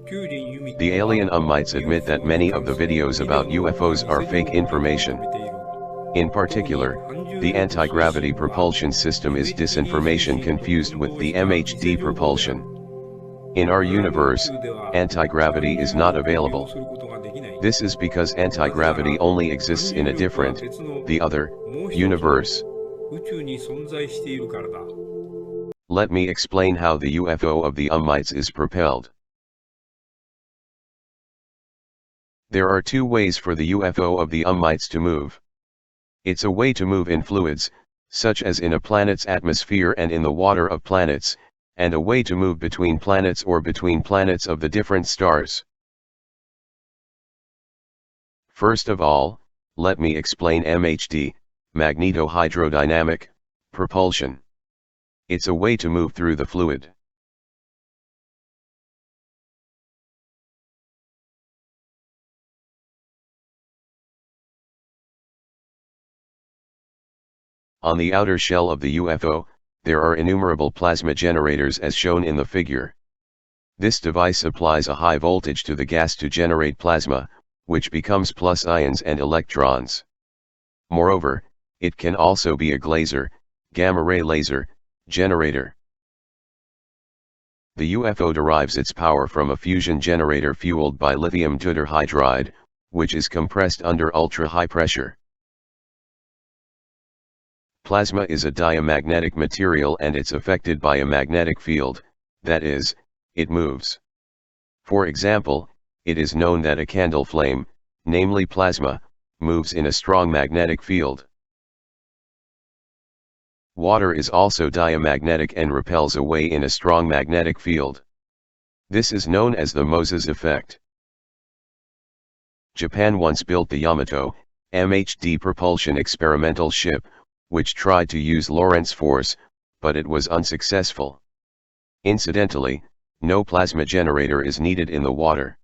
The alien Ummites admit that many of the videos about UFOs are fake information. In particular, the anti-gravity propulsion system is disinformation confused with the MHD propulsion. In our universe, anti-gravity is not available. This is because anti-gravity only exists in a different, the other, universe. Let me explain how the UFO of the Ummites is propelled. There are two ways for the UFO of the Ummites to move. It's a way to move in fluids, such as in a planet's atmosphere and in the water of planets, and a way to move between planets or between planets of the different stars. First of all, let me explain MHD, magneto-hydrodynamic propulsion. It's a way to move through the fluid. On the outer shell of the UFO, there are innumerable plasma generators as shown in the figure. This device applies a high voltage to the gas to generate plasma, which becomes plus ions and electrons. Moreover, it can also be a glazer, gamma-ray laser, generator. The UFO derives its power from a fusion generator fueled by lithium tetrahydride, which is compressed under ultra-high pressure. Plasma is a diamagnetic material and it's affected by a magnetic field, that is, it moves. For example, it is known that a candle flame, namely plasma, moves in a strong magnetic field. Water is also diamagnetic and repels away in a strong magnetic field. This is known as the Moses effect. Japan once built the Yamato, MHD propulsion experimental ship, which tried to use Lorentz force, but it was unsuccessful. Incidentally, no plasma generator is needed in the water.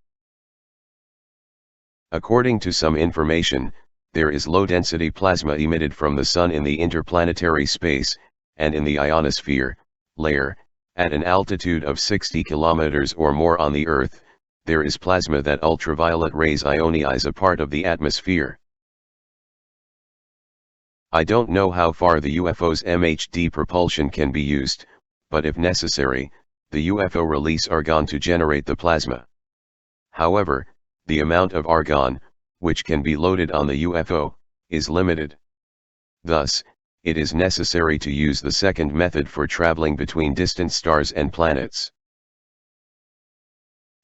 According to some information, there is low-density plasma emitted from the Sun in the interplanetary space, and in the ionosphere layer, at an altitude of 60 kilometers or more on the Earth, there is plasma that ultraviolet rays ionize a part of the atmosphere. I don't know how far the UFO's MHD propulsion can be used, but if necessary, the UFO release argon to generate the plasma. However, the amount of argon, which can be loaded on the UFO, is limited. Thus, it is necessary to use the second method for traveling between distant stars and planets.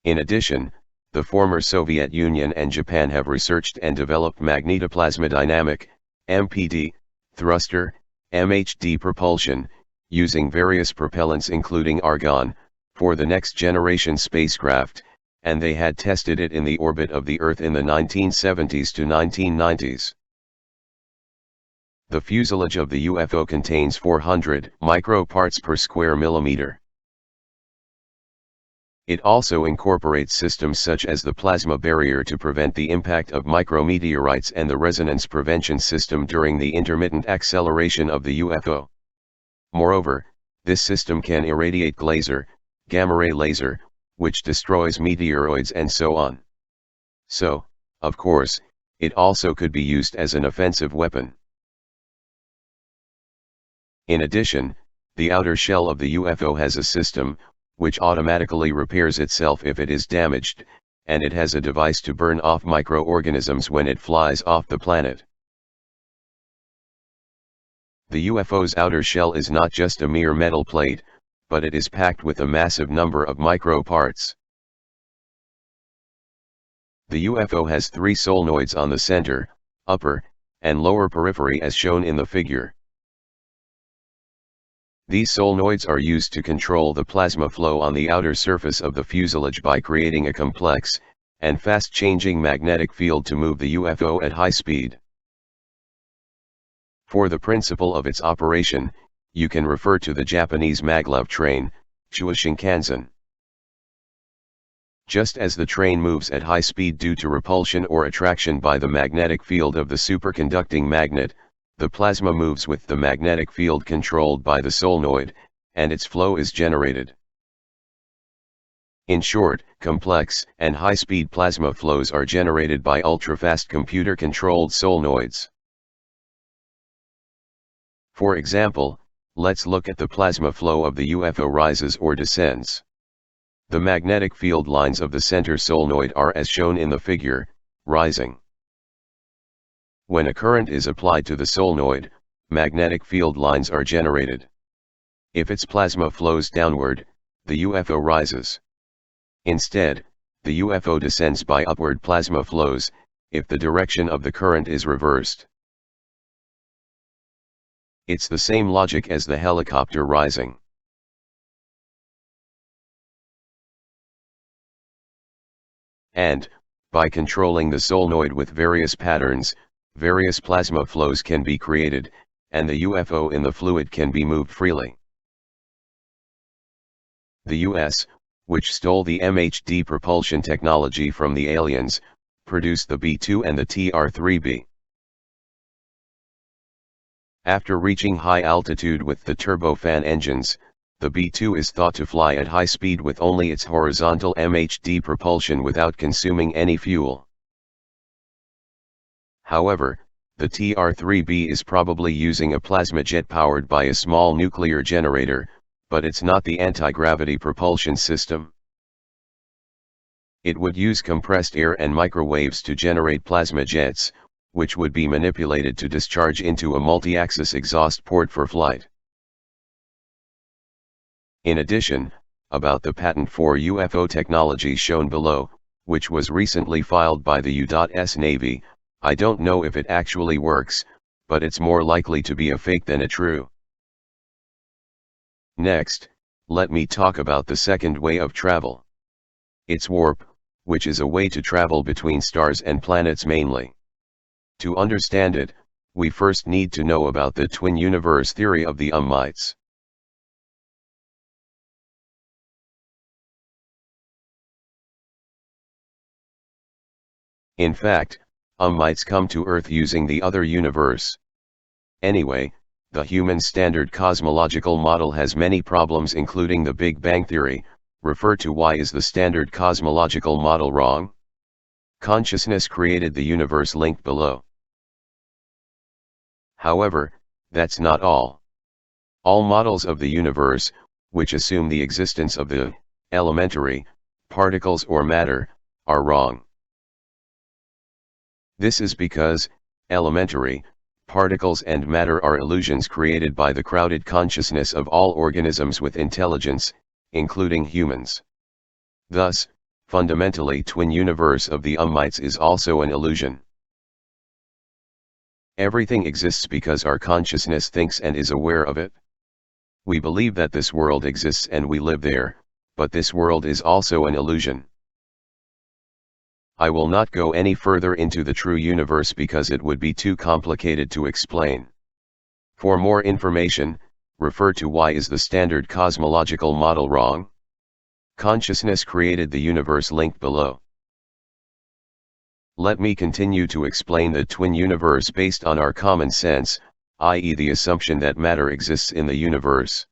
In addition, the former Soviet Union and Japan have researched and developed magnetoplasmodynamic, MPD, thruster, MHD propulsion, using various propellants including argon, for the next generation spacecraft, and they had tested it in the orbit of the Earth in the 1970s to 1990s. The fuselage of the UFO contains 400 microparts per square millimeter. It also incorporates systems such as the plasma barrier to prevent the impact of micrometeorites and the resonance prevention system during the intermittent acceleration of the UFO. Moreover, this system can irradiate glazer, gamma-ray laser, which destroys meteoroids and so on. So, of course, it also could be used as an offensive weapon. In addition, the outer shell of the UFO has a system, which automatically repairs itself if it is damaged, and it has a device to burn off microorganisms when it flies off the planet. The UFO's outer shell is not just a mere metal plate, but it is packed with a massive number of microparts. The UFO has 3 solenoids on the center, upper, and lower periphery as shown in the figure. These solenoids are used to control the plasma flow on the outer surface of the fuselage by creating a complex, and fast-changing magnetic field to move the UFO at high speed. For the principle of its operation, you can refer to the Japanese maglev train, Chuo Shinkansen. Just as the train moves at high speed due to repulsion or attraction by the magnetic field of the superconducting magnet, the plasma moves with the magnetic field controlled by the solenoid, and its flow is generated. In short, complex and high-speed plasma flows are generated by ultra-fast computer-controlled solenoids. For example, let's look at the plasma flow of the UFO rises or descends. The magnetic field lines of the center solenoid are as shown in the figure, rising. When a current is applied to the solenoid, magnetic field lines are generated. If its plasma flows downward, the UFO rises. Instead, the UFO descends by upward plasma flows, if the direction of the current is reversed. It's the same logic as the helicopter rising. And, by controlling the solenoid with various patterns, various plasma flows can be created, and the UFO in the fluid can be moved freely. The US, which stole the MHD propulsion technology from the aliens, produced the B-2 and the TR-3B. After reaching high altitude with the turbofan engines, the B-2 is thought to fly at high speed with only its horizontal MHD propulsion without consuming any fuel. However, the TR-3B is probably using a plasma jet powered by a small nuclear generator, but it's not the anti-gravity propulsion system. It would use compressed air and microwaves to generate plasma jets, which would be manipulated to discharge into a multi-axis exhaust port for flight. In addition, about the patent for UFO technology shown below, which was recently filed by the U.S. Navy, I don't know if it actually works, but it's more likely to be a fake than a true. Next, let me talk about the second way of travel. It's warp, which is a way to travel between stars and planets mainly. To understand it, we first need to know about the twin universe theory of the Ummites. In fact, Ummites come to Earth using the other universe. Anyway, the human standard cosmological model has many problems, including the Big Bang theory. Referred to why is the standard cosmological model wrong? Consciousness created the universe linked below. However, that's not all. All models of the universe, which assume the existence of the elementary particles or matter, are wrong. This is because elementary particles and matter are illusions created by the crowded consciousness of all organisms with intelligence, including humans. Thus, fundamentally, twin universe of the Ummites is also an illusion. Everything exists because our consciousness thinks and is aware of it. We believe that this world exists and we live there, but this world is also an illusion. I will not go any further into the true universe because it would be too complicated to explain. For more information, refer to why is the standard cosmological model wrong? Consciousness created the universe linked below. Let me continue to explain the twin universe based on our common sense, i.e. the assumption that matter exists in the universe.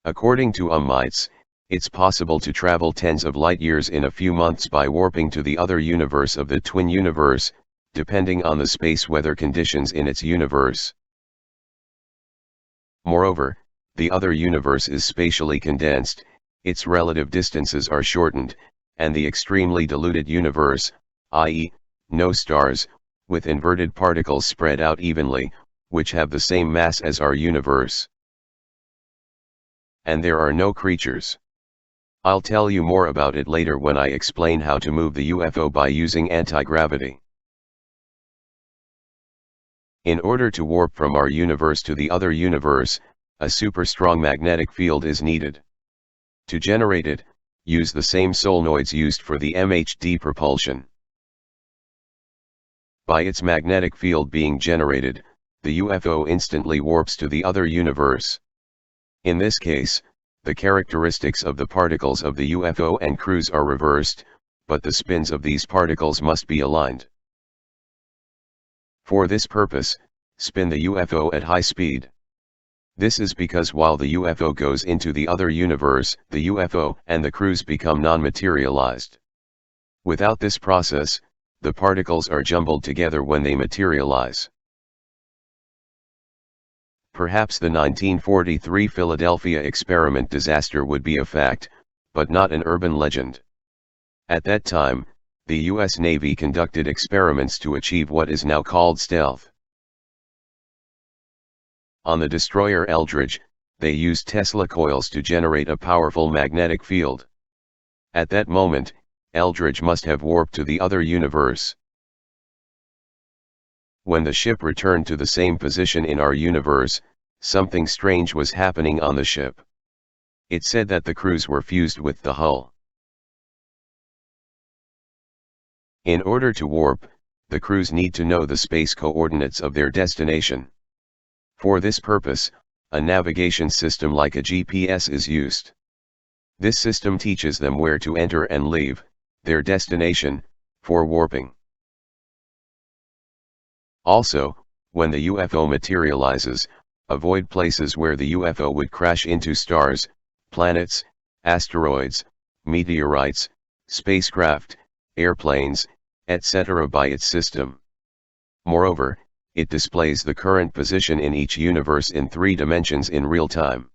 According to Ummites, it's possible to travel tens of light years in a few months by warping to the other universe of the twin universe, depending on the space weather conditions in its universe. Moreover, the other universe is spatially condensed, its relative distances are shortened, and the extremely diluted universe, i.e., no stars, with inverted particles spread out evenly, which have the same mass as our universe. And there are no creatures. I'll tell you more about it later when I explain how to move the UFO by using anti-gravity. In order to warp from our universe to the other universe, a super strong magnetic field is needed. To generate it, use the same solenoids used for the MHD propulsion. By its magnetic field being generated, the UFO instantly warps to the other universe. In this case, the characteristics of the particles of the UFO and crews are reversed, but the spins of these particles must be aligned. For this purpose, spin the UFO at high speed. This is because while the UFO goes into the other universe, the UFO and the crews become non-materialized. Without this process, the particles are jumbled together when they materialize. Perhaps the 1943 Philadelphia experiment disaster would be a fact, but not an urban legend. At that time, the U.S. Navy conducted experiments to achieve what is now called stealth. On the destroyer Eldridge, they used Tesla coils to generate a powerful magnetic field. At that moment, Eldridge must have warped to the other universe. When the ship returned to the same position in our universe, something strange was happening on the ship. It said that the crews were fused with the hull. In order to warp, the crews need to know the space coordinates of their destination. For this purpose, a navigation system like a GPS is used. This system teaches them where to enter and leave, their destination, for warping. Also, when the UFO materializes, avoid places where the UFO would crash into stars, planets, asteroids, meteorites, spacecraft, airplanes, etc. by its system. Moreover, it displays the current position in each universe in 3 dimensions in real time.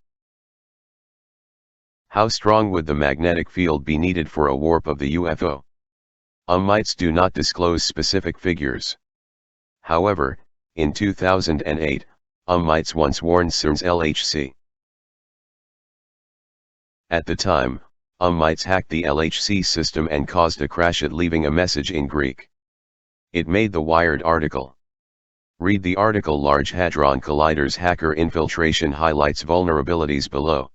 How strong would the magnetic field be needed for a warp of the UFO? Ummites do not disclose specific figures. However, in 2008, Ummites once warned CERN's LHC. At the time, Ummites hacked the LHC system and caused a crash, leaving a message in Greek. It made the Wired article. Read the article. Large Hadron Collider's hacker infiltration highlights vulnerabilities below.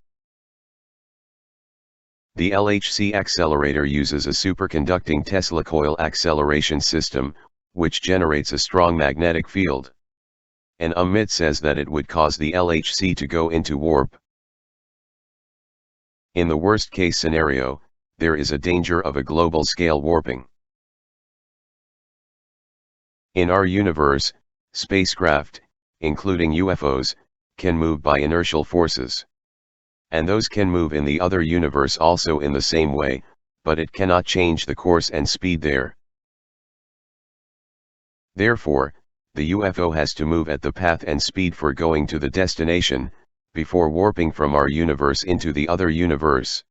The LHC accelerator uses a superconducting Tesla coil acceleration system, which generates a strong magnetic field. An Ummite says that it would cause the LHC to go into warp. In the worst case scenario, there is a danger of a global scale warping. In our universe, spacecraft, including UFOs, can move by inertial forces. And those can move in the other universe also in the same way, but it cannot change the course and speed there. Therefore, the UFO has to move at the path and speed for going to the destination, before warping from our universe into the other universe.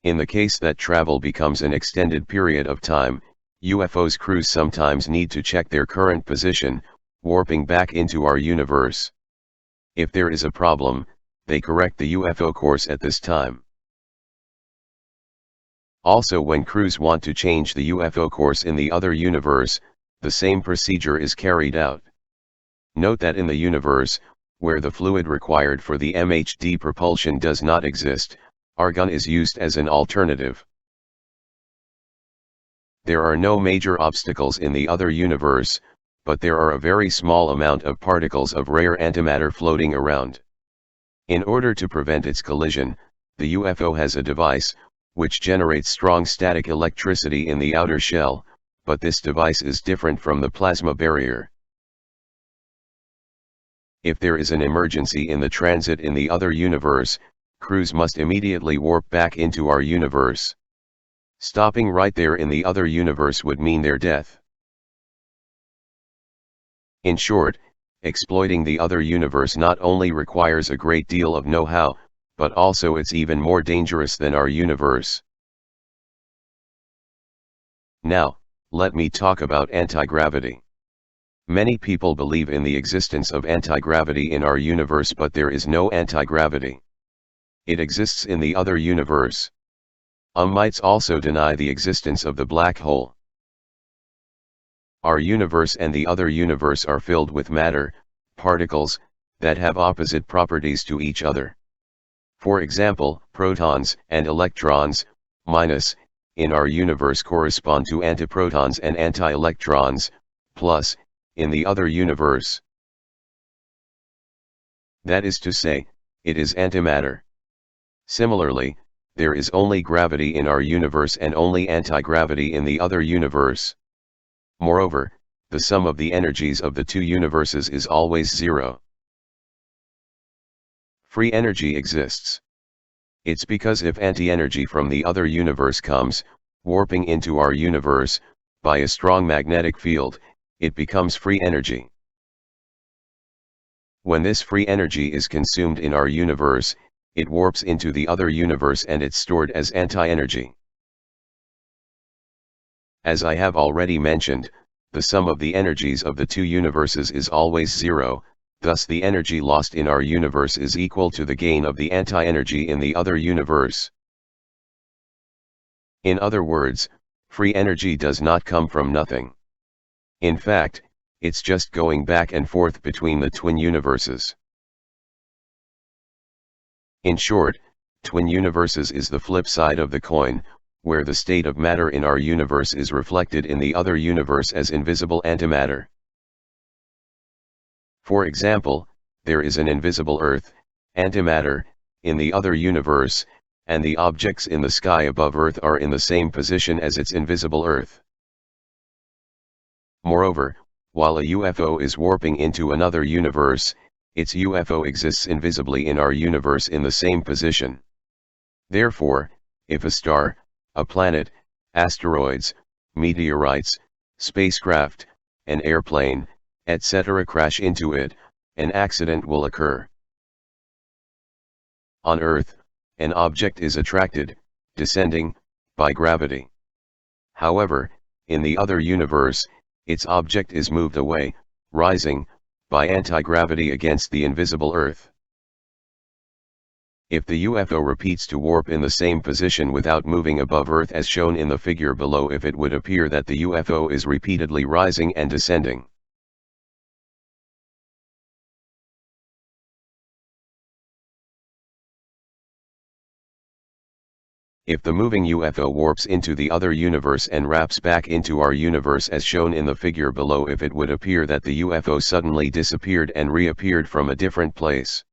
In the case that travel becomes an extended period of time, UFO's crews sometimes need to check their current position, warping back into our universe. If there is a problem, they correct the UFO course at this time. Also, when crews want to change the UFO course in the other universe, the same procedure is carried out. Note that in the universe, where the fluid required for the MHD propulsion does not exist, argon is used as an alternative. There are no major obstacles in the other universe, but there are a very small amount of particles of rare antimatter floating around. In order to prevent its collision, the UFO has a device, which generates strong static electricity in the outer shell, but this device is different from the plasma barrier. If there is an emergency in the transit in the other universe, crews must immediately warp back into our universe. Stopping right there in the other universe would mean their death. In short, exploiting the other universe not only requires a great deal of know-how, but also it's even more dangerous than our universe. Now, let me talk about anti-gravity. Many people believe in the existence of anti-gravity in our universe, but there is no anti-gravity. It exists in the other universe. Ummites also deny the existence of the black hole. Our universe and the other universe are filled with matter, particles, that have opposite properties to each other. For example, protons and electrons, minus, in our universe correspond to antiprotons and anti-electrons, plus, in the other universe. That is to say, it is antimatter. Similarly, there is only gravity in our universe and only anti-gravity in the other universe. Moreover, the sum of the energies of the two universes is always zero. free energy exists. It's because if anti-energy from the other universe comes, warping into our universe, by a strong magnetic field, it becomes free energy. When this free energy is consumed in our universe, it warps into the other universe and it's stored as anti-energy. As I have already mentioned, the sum of the energies of the two universes is always zero, thus the energy lost in our universe is equal to the gain of the anti-energy in the other universe. In other words, free energy does not come from nothing. In fact, it's just going back and forth between the twin universes. In short, twin universes is the flip side of the coin, where the state of matter in our universe is reflected in the other universe as invisible antimatter. For example, there is an invisible Earth, antimatter, in the other universe, and the objects in the sky above Earth are in the same position as its invisible Earth. Moreover, while a UFO is warping into another universe, its UFO exists invisibly in our universe in the same position. Therefore, if a star, a planet, asteroids, meteorites, spacecraft, an airplane, etc. crash into it, an accident will occur. On Earth, an object is attracted, descending, by gravity. However, in the other universe, its object is moved away, rising, by anti-gravity against the invisible Earth. If the UFO repeats to warp in the same position without moving above Earth as shown in the figure below, if it would appear that the UFO is repeatedly rising and descending. If the moving UFO warps into the other universe and wraps back into our universe as shown in the figure below, if it would appear that the UFO suddenly disappeared and reappeared from a different place.